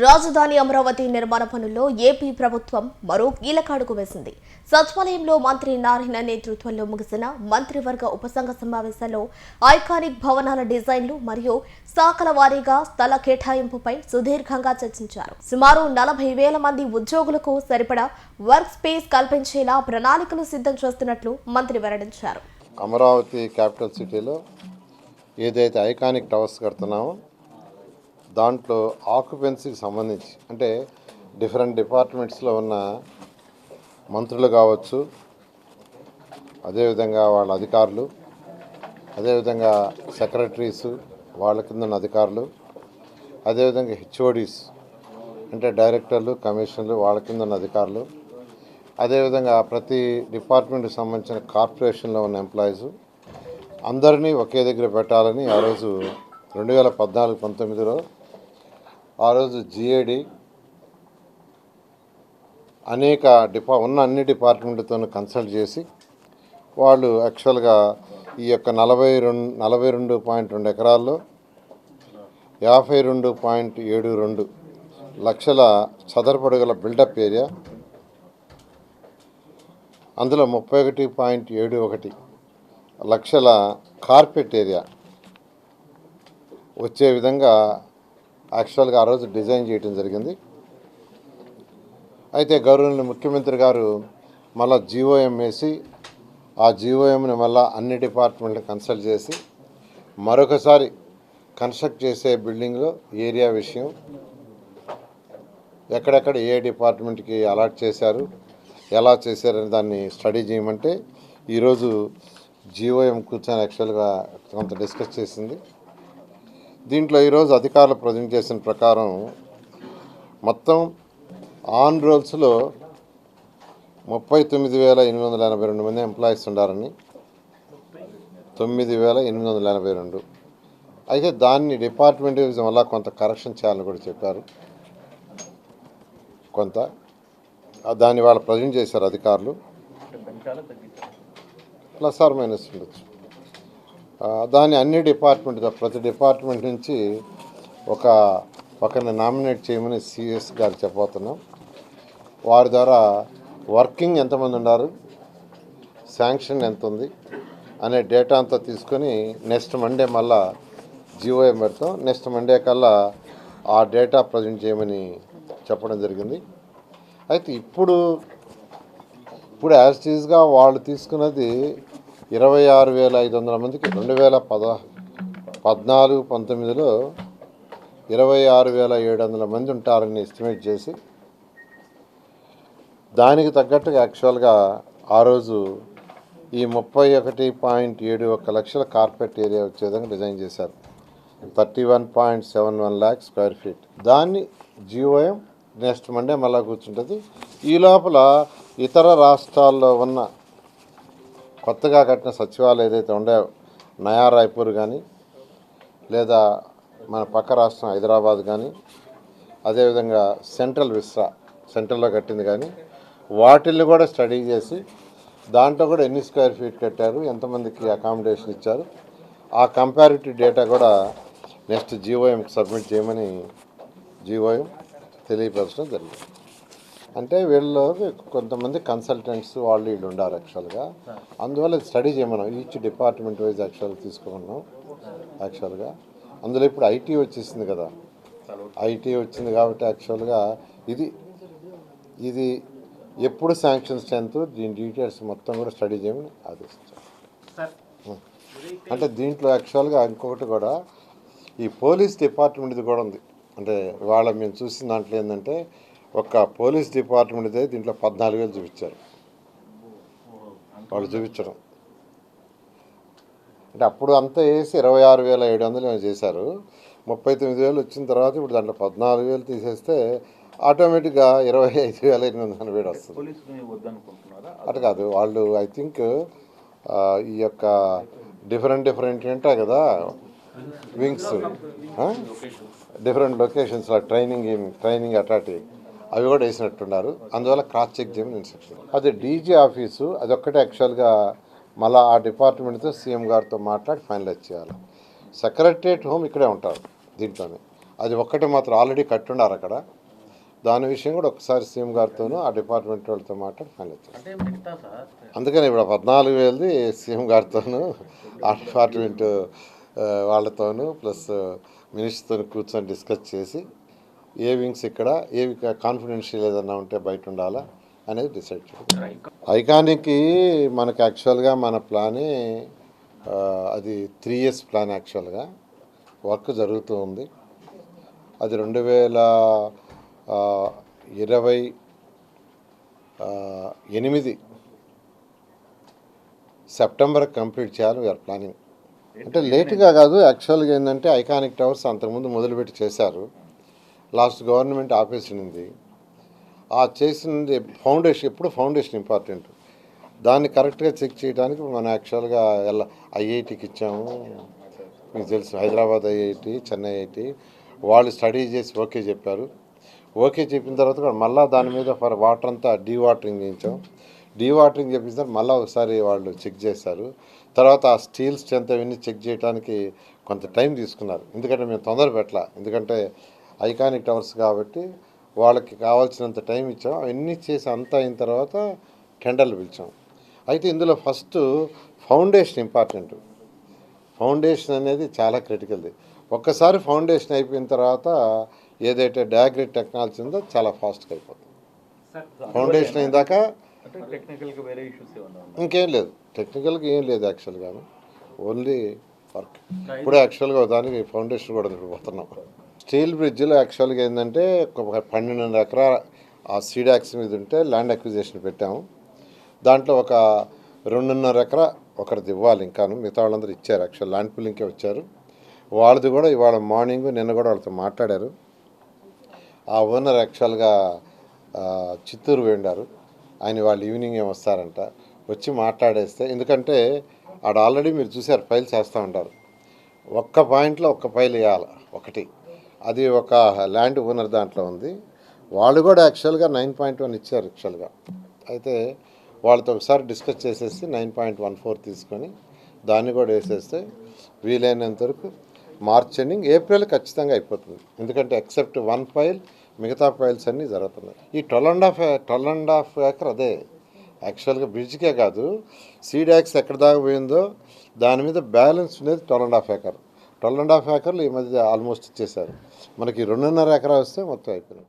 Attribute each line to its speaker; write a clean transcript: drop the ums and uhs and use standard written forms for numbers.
Speaker 1: రాజధాని అమరావతి నిర్మాణ పనుల్లో ఏపీ ప్రభుత్వం మరో కీలక అడుగు వేసింది. సచివాలయంలో మంత్రి నారాయణ నేతృత్వంలో ముగిసిన మంత్రివర్గ ఉపసంఘ సమావేశంలో ఐకానిక్ భవనాల డిజైన్లు మరియు శాఖల వారీగా స్థల కేటాయింపుపై సుదీర్ఘంగా చర్చించారు. సుమారు 40,000 మంది ఉద్యోగులకు సరిపడా వర్క్ స్పేస్ కల్పించేలా ప్రణాళికలు సిద్ధం చేస్తున్నట్లు మంత్రి వెల్లడించారు.
Speaker 2: అమరావతి క్యాపిటల్ సిటీలో ఏదైతే ఐకానిక్ టవర్స్ కడుతున్నామో దాంట్లో ఆక్యుపెన్సీకి సంబంధించి అంటే డిఫరెంట్ డిపార్ట్మెంట్స్లో ఉన్న మంత్రులు కావచ్చు, అదేవిధంగా వాళ్ళ అధికారులు, అదేవిధంగా సెక్రటరీసు వాళ్ళ కింద ఉన్న అధికారులు, అదేవిధంగా హెచ్ఓడీస్ అంటే డైరెక్టర్లు, కమిషనర్లు వాళ్ళ కింద ఉన్న అధికారులు, అదేవిధంగా ప్రతి డిపార్ట్మెంట్కి సంబంధించిన కార్పొరేషన్లో ఉన్న ఎంప్లాయీస్ అందరినీ ఒకే దగ్గర పెట్టాలని ఆ రోజు 2014-19లో ఆ రోజు జిఏడి అనేక ఉన్న అన్ని డిపార్ట్మెంట్తో కన్సల్ట్ చేసి వాళ్ళు యాక్చువల్గా ఈ యొక్క 42.2 ఎకరాల్లో 52.72 లక్షల చదరపడుగుల బిల్డప్ ఏరియా, అందులో 31.71 లక్షల కార్పెట్ ఏరియా వచ్చే విధంగా యాక్చువల్గా ఆ రోజు డిజైన్ చేయడం జరిగింది. అయితే గౌరవనీయ ముఖ్యమంత్రి గారు మళ్ళీ జీఓఎం వేసి ఆ జీఓఎంని మళ్ళీ అన్ని డిపార్ట్మెంట్లు కన్సల్ట్ చేసి మరొకసారి కన్స్ట్రక్ట్ చేసే బిల్డింగ్లో ఏరియా విషయం ఎక్కడెక్కడ ఏ డిపార్ట్మెంట్కి అలాట్ చేశారు, ఎలా చేశారని దాన్ని స్టడీ చేయమంటే ఈరోజు జీఓఎం కూర్చొని యాక్చువల్గా కొంత డిస్కస్ చేసింది. దీంట్లో ఈరోజు అధికారులు ప్రజెంట్ చేసిన ప్రకారం మొత్తం ఆన్ రోల్స్లో 39,882 మంది ఎంప్లాయీస్ ఉండారని, 9,882. అయితే దాన్ని డిపార్ట్మెంట్ వల్ల కొంత కరెక్షన్ చేయాలని కూడా చెప్పారు. కొంత దాన్ని వాళ్ళు ప్రజెంట్ చేశారు అధికారులు, ప్లస్ ఆర్ మైనస్ ఉండొచ్చు. దాన్ని అన్ని ప్రతి డిపార్ట్మెంట్ నుంచి ఒకరిని నామినేట్ చేయమని సిఎస్ గారు చెప్పబోతున్నాం. వారి ద్వారా వర్కింగ్ ఎంతమంది ఉన్నారు, శాంక్షన్ ఎంత ఉంది అనే డేటా అంతా తీసుకొని నెక్స్ట్ మండే మళ్ళా జీఓఎం పెడతాం. నెక్స్ట్ మండే కల్లా ఆ డేటా ప్రజెంట్ చేయమని చెప్పడం జరిగింది. అయితే ఇప్పుడు యాజ్ టీజ్గా వాళ్ళు తీసుకున్నది 26,500 మందికి 2014-19లో 26,700 మంది ఉంటారని ఎస్టిమేట్ చేసి దానికి తగ్గట్టుగా యాక్చువల్గా ఆ రోజు ఈ 31.71 లక్షల కార్పెట్ ఏరియా వచ్చే విధంగా డిజైన్ చేశారు. 31.71 lakh స్క్వేర్ ఫీట్. దాన్ని జీఓఎం నెక్స్ట్ మండే మళ్ళీ కూర్చుంటుంది. ఈ లోపల ఇతర రాష్ట్రాల్లో ఉన్న కొత్తగా కట్టిన సచివాలయం ఏదైతే ఉండే నయా రాయ్పూర్ కానీ లేదా మన పక్క రాష్ట్రం హైదరాబాద్ కానీ అదేవిధంగా సెంట్రల్లో కట్టింది కానీ వాటిల్ని కూడా స్టడీ చేసి దాంట్లో కూడా ఎన్ని స్క్వేర్ ఫీట్ కట్టారు, ఎంతమందికి అకామిడేషన్ ఇచ్చారు, ఆ కంపారిటివ్ డేటా కూడా నెక్స్ట్ జీఓఎంకి సబ్మిట్ చేయమని జీఓఎం తెలియపరచడం జరిగింది. అంటే వీళ్ళు కొంతమంది కన్సల్టెంట్స్ వాళ్ళు వీళ్ళు ఉండారు యాక్చువల్గా. అందువల్ల స్టడీ చేయమన్నాం, ఈచ్ డిపార్ట్మెంట్ వైజ్ యాక్చువల్గా తీసుకున్నాం. యాక్చువల్గా అందులో ఇప్పుడు ఐటీ వచ్చేసింది కదా, ఐటీ వచ్చింది కాబట్టి యాక్చువల్గా ఇది ఎప్పుడు శాంక్షన్ స్ట్రెంత్ దీని డీటెయిల్స్ మొత్తం కూడా స్టడీ చేయమని ఆదేశించారు. అంటే దీంట్లో యాక్చువల్గా ఇంకొకటి కూడా ఈ పోలీస్ డిపార్ట్మెంట్ది కూడా ఉంది. అంటే వాళ్ళ మేము చూసిన దాంట్లో ఏంటంటే ఒక పోలీస్ డిపార్ట్మెంట్దే దీంట్లో 14,000 చూపించారు. వాళ్ళు చూపించడం అంటే అప్పుడు అంతా వేసి 26,700 చేశారు. 39,000 వచ్చిన తర్వాత ఇప్పుడు దాంట్లో 14,000 తీసేస్తే ఆటోమేటిక్గా 25,887 వస్తుంది. అటు కాదు, వాళ్ళు ఐ థింక్ ఈ యొక్క డిఫరెంట్ ఉంటాయి కదా వింగ్స్, డిఫరెంట్ లొకేషన్స్లో ట్రైనింగ్ అట్రాక్టివ్ అవి కూడా వేసినట్టున్నారు. అందువల్ల క్రాస్ చెక్ చేయమని ఇన్స్ట్రక్షన్. అది డీజీ ఆఫీసు అదొక్కటే యాక్చువల్గా మళ్ళీ ఆ డిపార్ట్మెంట్తో సీఎం గారితో మాట్లాడి ఫైనలైజ్ చేయాలి. సెక్రటరియట్ హోమ్ ఇక్కడే ఉంటారు దీంట్లోనే. అది ఒక్కటి మాత్రం ఆల్రెడీ కట్టుండారు అక్కడ. దాని విషయం కూడా ఒకసారి సీఎం గారితోనూ ఆ డిపార్ట్మెంట్ వాళ్ళతో మాట్లాడి ఫైనల్ చేస్తాం. అందుకని ఇప్పుడు 14,000ది సీఎం గారితోనూ ఆ డిపార్ట్మెంట్ వాళ్ళతోనూ ప్లస్ మినిస్టర్తో కూర్చొని డిస్కస్ చేసి ఏ వింగ్స్ ఇక్కడ ఏవి కాన్ఫిడెన్షియల్ ఏదన్నా ఉంటే బయట ఉండాలా అనేది డిసైడ్ చేయాలి. ఐకానిక్కి మనకు యాక్చువల్గా మన ప్లానే అది 3 years ప్లాన్. యాక్చువల్గా వర్క్ జరుగుతూ ఉంది. అది 2028 సెప్టెంబర్ కంప్లీట్ చేయాలి వీఆర్ ప్లానింగ్. అంటే లేటుగా కాదు, యాక్చువల్గా ఏంటంటే ఐకానిక్ టవర్స్ అంతకుముందు మొదలుపెట్టి చేశారు. లాస్ట్ గవర్నమెంట్ ఆపేసింది. ఆ చేసింది ఫౌండేషన్, ఎప్పుడు ఫౌండేషన్ ఇంపార్టెంట్. దాన్ని కరెక్ట్గా చెక్ చేయడానికి మనం యాక్చువల్గా ఐఐటికి ఇచ్చాము. మీకు తెలుసు హైదరాబాద్ ఐఐటి, చెన్నై ఐఐటి వాళ్ళు స్టడీ చేసి ఓకే చెప్పారు. ఓకే చెప్పిన తర్వాత కూడా మళ్ళీ దాని మీద ఫర్ వాటర్ అంతా డీవాటరింగ్ చేయించాం. డీవాటరింగ్ చేసిన తర్వాత మళ్ళీ ఒకసారి వాళ్ళు చెక్ చేశారు. తర్వాత ఆ స్టీల్ స్ట్రెంత్ అవన్నీ చెక్ చేయడానికి కొంత టైం తీసుకున్నారు. ఎందుకంటే మేము తొందర పెట్టాల, ఎందుకంటే ఐకానిక్ టవర్స్ కాబట్టి వాళ్ళకి కావాల్సినంత టైం ఇచ్చాం. అవన్నీ చేసి అంతా అయిన తర్వాత టెండర్లు పిలిచాం. అయితే ఇందులో ఫస్ట్ ఫౌండేషన్ ఇంపార్టెంట్. ఫౌండేషన్ అనేది చాలా క్రిటికల్ది. ఒక్కసారి ఫౌండేషన్ అయిపోయిన తర్వాత ఏదైతే డయాగ్రిడ్ టెక్నాలజీ ఉందో చాలా ఫాస్ట్గా అయిపోతుంది. ఫౌండేషన్ అయిందాక ఇంకేం లేదు, టెక్నికల్గా ఏం లేదు యాక్చువల్గా, ఓన్లీ వర్క్. ఇప్పుడు యాక్చువల్గా దానికి ఫౌండేషన్ కూడా పోతున్నాం. స్టీల్ బ్రిడ్జ్లో యాక్చువల్గా ఏంటంటే ఒక 12.5 ఎకరాల ఆ సీడాక్స్ మీద ఉంటే ల్యాండ్ అక్విజిషన్ పెట్టాము. దాంట్లో ఒక 2.5 ఎకరా ఒకరిది ఇవ్వాలి, ఇంకాను మిగతా వాళ్ళందరూ ఇచ్చారు. యాక్చువల్ ల్యాండ్ పుల్లింగ్కే వచ్చారు. వాళ్ళది కూడా ఇవాళ మార్నింగ్ నిన్న కూడా వాళ్ళతో మాట్లాడారు. ఆ ఓనర్ యాక్చువల్గా చిత్తూరు వెళ్ళారు. ఆయన వాళ్ళు ఈవినింగ్ ఏం వస్తారంట, వచ్చి మాట్లాడేస్తే, ఎందుకంటే ఆడ ఆల్రెడీ మీరు చూసారు ఫైల్స్ వేస్తూ ఉంటారు. ఒక్క పాయింట్లో ఒక్క ఫైల్ వేయాలి ఒకటి, అది ఒక ల్యాండ్ ఓనర్ దాంట్లో ఉంది. వాళ్ళు కూడా యాక్చువల్గా 9.1 ఇచ్చారు యాక్చువల్గా. అయితే వాళ్ళతో ఒకసారి డిస్కస్ చేసేసి 9.14 తీసుకొని దాన్ని కూడా వేసేస్తే వీలైనంత వరకు మార్చ్ ఎండింగ్ ఏప్రిల్ ఖచ్చితంగా అయిపోతుంది. ఎందుకంటే ఎక్సెప్ట్ 1 ఫైల్ మిగతా ఫైల్స్ అన్నీ జరుగుతున్నాయి. ఈ 12.5 ఎకర్ అదే యాక్చువల్గా బ్రిడ్జ్కే కాదు, సీడాక్స్ ఎక్కడ దాకా పోయిందో దాని మీద బ్యాలెన్స్ ఉండేది 12.5 ఎకర్. 12.5 ఎకర్లు ఈ మధ్య ఆల్మోస్ట్ ఇచ్చేశారు. మనకి 2.5 ఎకరా వస్తే మొత్తం అయిపోయింది.